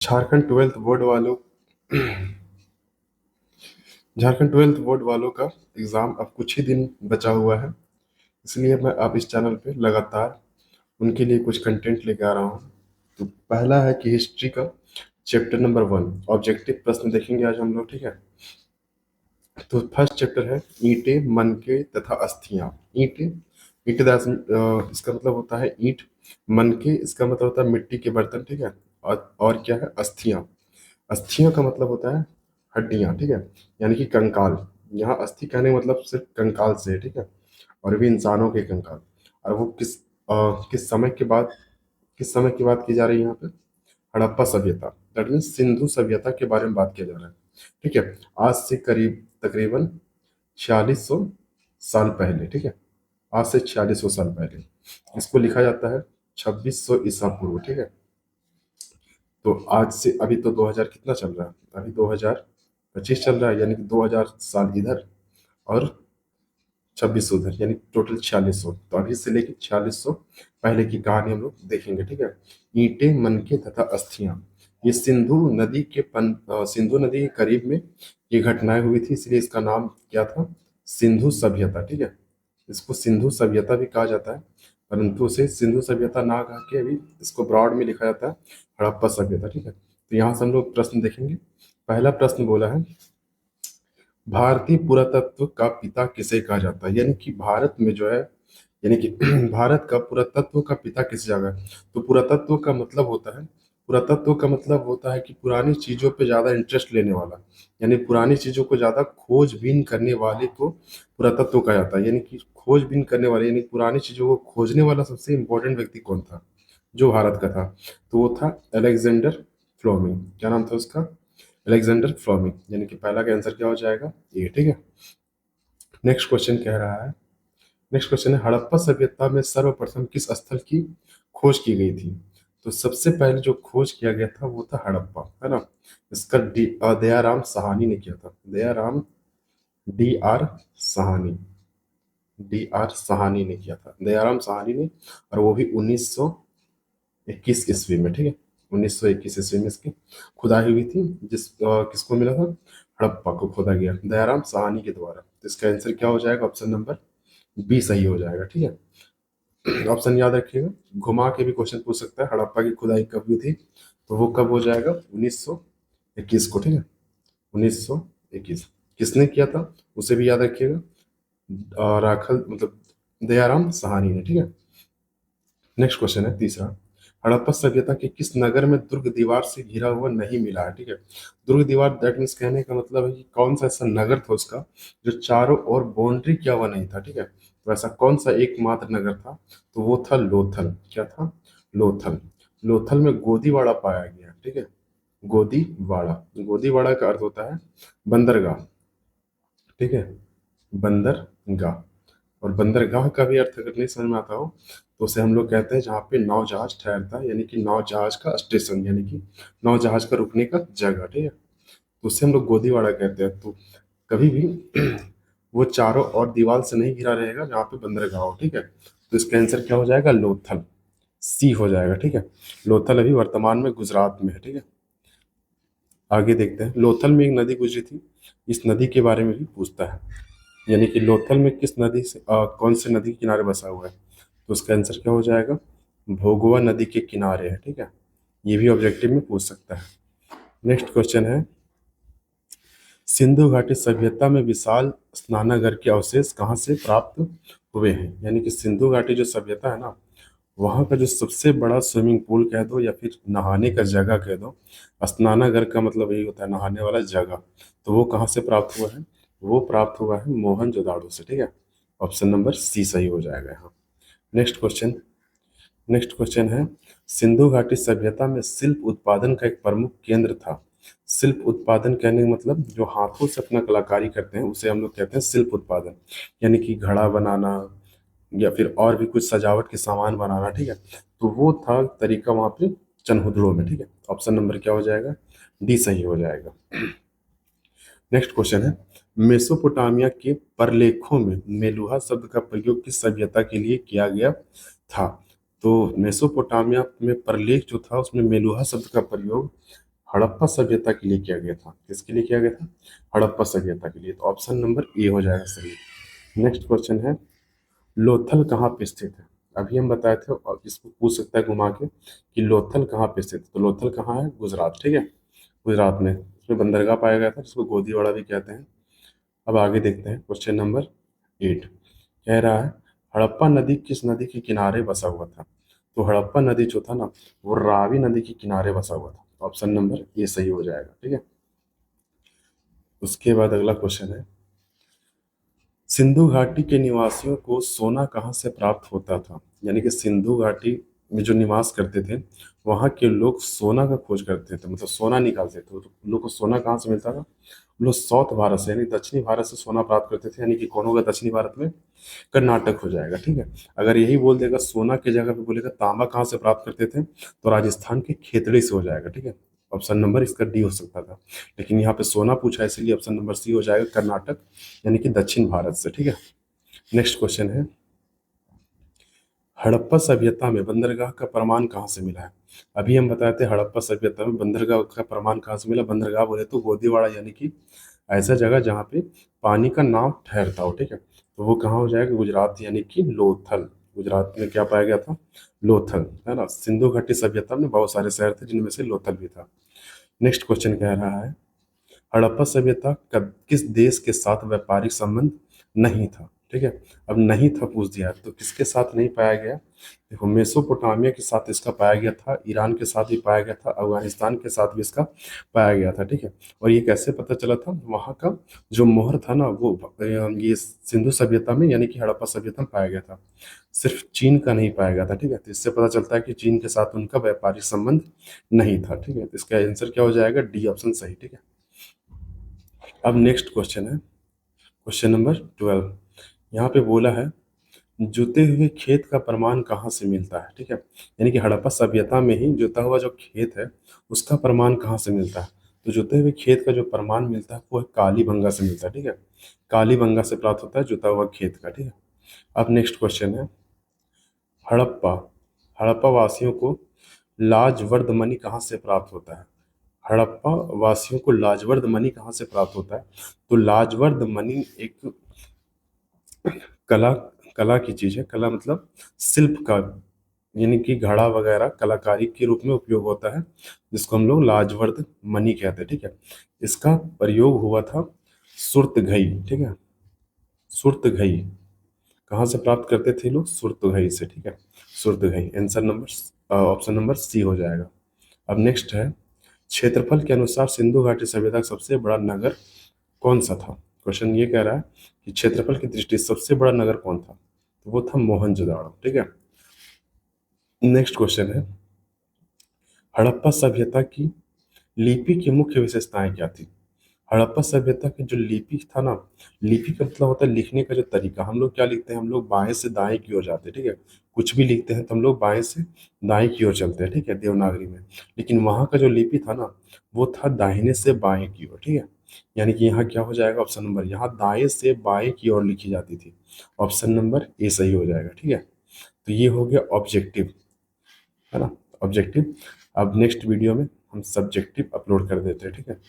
Jharkhand twelfth board वालों Jharkhand twelfth board वालों का एग्ज़ाम अब कुछ ही दिन बचा हुआ है। इसलिए मैं अब इस चैनल पे लगातार उनके लिए कुछ कंटेंट लेके आ रहा हूँ। तो पहला है कि हिस्ट्री का चैप्टर नंबर 1 ऑब्जेक्टिव प्रश्न देखेंगे आज हम लोग, ठीक है। तो फर्स्ट चैप्टर है ईंटें, मनके तथा अस्थियां। ईंटें, ईंट इसका मतलब होता है ईंट। मनके इसका मतलब होता है मिट्टी के बर्तन, ठीक है। और क्या है अस्थियां। अस्थियों का मतलब होता है हड्डियां, ठीक है, यानी कि कंकाल। यहाँ अस्थि कहने का मतलब सिर्फ कंकाल से है, ठीक है, और भी इंसानों के कंकाल। और वो किस समय के बाद, किस समय की बात की जा रही है यहाँ पे? हड़प्पा सभ्यता, दैट मीन सिंधु सभ्यता के बारे में बात किया जा रहा है, ठीक है। आज से करीब तकरीबन 4600 साल पहले, ठीक है, आज से 4600 साल पहले। इसको लिखा जाता है 2600 ईसा पूर्व, ठीक है। तो आज से अभी तो 2000 कितना चल रहा है, अभी 2025 चल रहा है, यानी कि 2000 साल इधर और 2600 उधर, यानी टोटल 4600। तो अभी से लेके 4600 पहले की कहानी हम लोग देखेंगे, ठीक है। ईंटें, मनके तथा अस्थियां, ये सिंधु नदी के करीब में ये घटनाएं हुई थी, इसलिए इसका नाम क्या था? सिंधु सभ्यता, ठीक है। इसको सिंधु सभ्यता भी कहा जाता है, परंतु उसे सिंधु सभ्यता ना कह के अभी इसको ब्रॉड में लिखा जाता है हड़प्पा सभ्यता, ठीक है। तो यहाँ से हम लोग प्रश्न देखेंगे। पहला प्रश्न बोला है भारतीय पुरातत्व का पिता किसे कहा जाता है, यानी कि भारत में जो है, यानी कि भारत का पुरातत्व का पिता किसे जागा है? तो पुरातत्व का मतलब होता है कि पुरानी चीजों पे ज्यादा इंटरेस्ट लेने वाला, यानी पुरानी चीजों को ज्यादा खोजबीन करने वाले को पुरातत्व कहा जाता है। यानी कि खोजबीन करने वाले, यानी पुरानी चीजों को खोजने वाला सबसे इंपॉर्टेंट व्यक्ति कौन था जो भारत का था? तो वो था अलेक्जेंडर फ्लोमिंग। क्या नाम था उसका? अलेक्जेंडर फ्लोमिंग, यानी कि पहला का आंसर क्या हो जाएगा? ये, ठीक है। नेक्स्ट क्वेश्चन कह रहा है, नेक्स्ट क्वेश्चन है हड़प्पा सभ्यता में सर्वप्रथम किस स्थल की खोज की गई थी? तो सबसे पहले जो खोज किया गया था वो था हड़प्पा, है ना। इसका दयाराम साहनी ने किया था। Dayaram, D R Sahni, D R Sahni ने किया था, दयाराम साहनी ने। और वो भी 1921 ईस्वी में, ठीक है। 1921 ईस्वी में इसकी खुदाई हुई थी, किसको मिला था? हड़प्पा को खोदा गया दयाराम साहनी के द्वारा। तो इसका आंसर क्या हो जाएगा? ऑप्शन नंबर बी सही हो जाएगा, ठीक है। ऑप्शन याद रखिएगा, घुमा के भी क्वेश्चन पूछ सकता है। हड़प्पा की खुदाई कब हुई थी? तो वो कब हो जाएगा? 1921 को, ठीक है। 1921 किसने किया था उसे भी याद रखिएगा, राखल मतलब दयाराम सहानी ने, ठीक है। नेक्स्ट क्वेश्चन है तीसरा, हड़प्पा सभ्यता के किस नगर में दुर्ग दीवार से घिरा हुआ नहीं मिला है? ठीक है। दुर्ग दीवार दैट मीन्स कहने का मतलब है कि कौन सा ऐसा नगर था उसका जो चारों ओर बाउंड्री किया हुआ नहीं था, ठीक है। तो ऐसा कौन सा एकमात्र नगर था? तो वो था लोथल। क्या था? लोथल। लोथल में गोदीवाड़ा पाया गया, ठीक है। गोदीवाड़ा, गोदीवाड़ा का अर्थ होता है बंदरगाह, ठीक है, बंदरगाह। और बंदरगाह का भी अर्थ अगर नहीं समझ में आता हो तो उसे हम लोग कहते हैं जहाँ पे नाव जहाज ठहरता है, यानी कि नाव जहाज का स्टेशन, यानी कि नाव जहाज का रुकने का जगह, ठीक है। तो उसे हम लोग गोदीवाड़ा कहते हैं। तो कभी भी वो चारों ओर दीवार से नहीं घिरा रहेगा जहाँ पे बंदरगाह हो, ठीक है। तो इसका आंसर क्या हो जाएगा? लोथल, सी हो जाएगा, ठीक है। लोथल अभी वर्तमान में गुजरात में है, ठीक है। आगे देखते हैं, लोथल में एक नदी गुजरी थी, इस नदी के बारे में भी पूछता है, यानी कि लोथल में किस नदी से कौन से नदी के किनारे बसा हुआ है? तो उसका आंसर क्या हो जाएगा? भोगवा नदी के किनारे है, ठीक है। ये भी ऑब्जेक्टिव में पूछ सकता है। नेक्स्ट क्वेश्चन है, सिंधु घाटी सभ्यता में विशाल स्नानागार के अवशेष कहाँ से प्राप्त हुए हैं? यानी कि सिंधु घाटी जो सभ्यता है ना, वहाँ का जो सबसे बड़ा स्विमिंग पूल कह दो या फिर नहाने का जगह कह दो, स्नानागार का मतलब यही होता है नहाने वाला जगह। तो वो कहाँ से प्राप्त हुआ है? वो प्राप्त हुआ है मोहनजोदाड़ो से, ठीक है। ऑप्शन नंबर सी सही हो जाएगा यहाँ। नेक्स्ट क्वेश्चन, नेक्स्ट क्वेश्चन है, सिंधु घाटी सभ्यता में शिल्प उत्पादन का एक प्रमुख केंद्र था। शिल्प उत्पादन कहने का मतलब जो हाथों से अपना कलाकारी करते हैं उसे हम लोग कहते हैं शिल्प उत्पादन, यानी कि घड़ा बनाना या फिर और भी कुछ सजावट के सामान बनाना, ठीक है। तो वो था तरीका वहां पे चनहुदड़ो में, ठीक है। ऑप्शन नंबर क्या हो जाएगा? डी सही हो जाएगा। नेक्स्ट क्वेश्चन है, मेसोपोटामिया के प्रलेखों में मेलुहा शब्द का प्रयोग किस सभ्यता के लिए किया गया था? तो मेसोपोटामिया में प्रलेख जो था उसमें मेलुहा शब्द का प्रयोग हड़प्पा सभ्यता के लिए किया गया था। किसके लिए किया गया था? हड़प्पा सभ्यता के लिए। तो ऑप्शन नंबर ए हो जाएगा सही। नेक्स्ट क्वेश्चन है, लोथल कहाँ पे स्थित है? अभी हम बताए थे, और इसको पूछ सकता है घुमा के कि लोथल कहाँ पे स्थित है। तो लोथल कहाँ है? गुजरात, ठीक है, गुजरात में। इसमें बंदरगाह पाया गया था जिसको गोदीवाड़ा भी कहते हैं। अब आगे देखते हैं क्वेश्चन नंबर 8। कह रहा है, हड़प्पा नदी किस नदी के किनारे बसा हुआ था? तो हड़प्पा नदी जो था ना, वो रावी नदी के किनारे बसा हुआ था। ऑप्शन नंबर ए सही हो जाएगा, ठीक है। उसके बाद अगला क्वेश्चन है, सिंधु घाटी के निवासियों को सोना कहाँ से प्राप्त होता था? यानी कि सिंधु घाटी में जो निवास करते थे, वहाँ के लोग सोना का खोज करते थे, मतलब सोना निकालते थे। तो उन लोग को सोना कहाँ से मिलता था? उन लोग साउथ भारत से यानी दक्षिणी भारत से सोना प्राप्त करते थे। यानी कि कौन होगा दक्षिणी भारत में? कर्नाटक हो जाएगा, ठीक है। अगर यही बोल देगा सोना की जगह पे बोलेगा तांबा कहाँ से प्राप्त करते थे, तो राजस्थान के खेतड़ी से हो जाएगा, ठीक है। ऑप्शन नंबर इसका डी हो सकता था, लेकिन यहाँ पे सोना पूछा है, इसलिए ऑप्शन नंबर सी हो जाएगा, कर्नाटक यानी कि दक्षिण भारत से, ठीक है। नेक्स्ट क्वेश्चन है, हड़प्पा सभ्यता में बंदरगाह का प्रमाण कहाँ से मिला है? अभी हम बताए थे हड़प्पा सभ्यता में बंदरगाह का प्रमाण कहाँ से मिला। बंदरगाह बोले तो गोदीवाड़ा, यानी कि ऐसा जगह जहाँ पे पानी का नाव ठहरता हो, ठीक है। तो वो कहाँ हो जाएगा? गुजरात, यानी कि लोथल। गुजरात में क्या पाया गया था? लोथल, है ना। सिंधु घाटी सभ्यता में बहुत सारे शहर थे जिनमें से लोथल भी था। नेक्स्ट क्वेश्चन कह रहा है, हड़प्पा सभ्यता का किस देश के साथ व्यापारिक संबंध नहीं था? ठीक है, अब नहीं था पूछ दिया, तो किसके साथ नहीं पाया गया? देखो, मेसोपोटामिया के साथ इसका पाया गया था, ईरान के साथ भी पाया गया था, अफगानिस्तान के साथ भी इसका पाया गया था, ठीक है। और ये कैसे पता चला था? वहाँ का जो मोहर था ना, वो ये सिंधु सभ्यता में यानी कि हड़प्पा सभ्यता में पाया गया था। सिर्फ चीन का नहीं पाया गया था, ठीक है। तो इससे पता चलता है कि चीन के साथ उनका व्यापारिक संबंध नहीं था, ठीक है। तो इसका आंसर क्या हो जाएगा? डी ऑप्शन सही, ठीक है। अब नेक्स्ट क्वेश्चन है क्वेश्चन नंबर 12। यहाँ पे बोला है, जुते हुए खेत का प्रमाण कहाँ से मिलता है? ठीक है, यानी कि हड़प्पा सभ्यता में ही जुता हुआ जो खेत है उसका प्रमाण कहाँ से मिलता है? तो जुते हुए खेत का जो प्रमाण मिलता है वो है कालीबंगा से मिलता है, ठीक है। कालीबंगा से प्राप्त होता है जुता हुआ खेत का, ठीक है। अब नेक्स्ट क्वेश्चन है, हड़प्पा हड़प्पा वासियों को लाजवर्द मणि कहाँ से प्राप्त होता है? हड़प्पा वासियों को लाजवर्द मणि कहाँ से प्राप्त होता है? तो लाजवर्द मणि एक कला कला की चीज है। कला मतलब शिल्प का, यानी कि घड़ा वगैरह कलाकारी के रूप में उपयोग होता है, जिसको हम लोग लाजवर्द मणि कहते हैं, ठीक है। इसका प्रयोग हुआ था सुर्तघई, ठीक है। सुर्तघई कहाँ से प्राप्त करते थे लोग? सुर्तघई से, ठीक है। सुर्तघई answer number option number C हो जाएगा। अब नेक्स्ट है, क्षेत्रफल के अनुसार सिंधु घाटी सभ्यता का सबसे बड़ा नगर कौन सा था? क्वेश्चन ये कह रहा है कि क्षेत्रफल की दृष्टि से सबसे बड़ा नगर कौन था? तो वो था मोहनजोदाड़ो, ठीक है। नेक्स्ट क्वेश्चन है, हड़प्पा सभ्यता की लिपि की मुख्य विशेषताएं क्या थी? हड़प्पा सभ्यता की जो लिपि था ना, लिपि का मतलब होता है लिखने का जो तरीका। हम लोग क्या लिखते हैं? हम लोग बाएं से दाएं की ओर जाते हैं, ठीक है। कुछ भी लिखते हैं तो हम लोग बाएं से दाएं की ओर चलते हैं, ठीक है, देवनागरी में। लेकिन वहाँ का जो लिपि था ना, वो था दाहिने से बाएं की ओर, ठीक है। यानी कि यहाँ क्या हो जाएगा? ऑप्शन नंबर, यहाँ दाएं से बाएं की ओर लिखी जाती थी। ऑप्शन नंबर ए सही हो जाएगा, ठीक है। तो ये हो गया ऑब्जेक्टिव, है ना, ऑब्जेक्टिव। अब नेक्स्ट वीडियो में हम सब्जेक्टिव अपलोड कर देते हैं, ठीक है।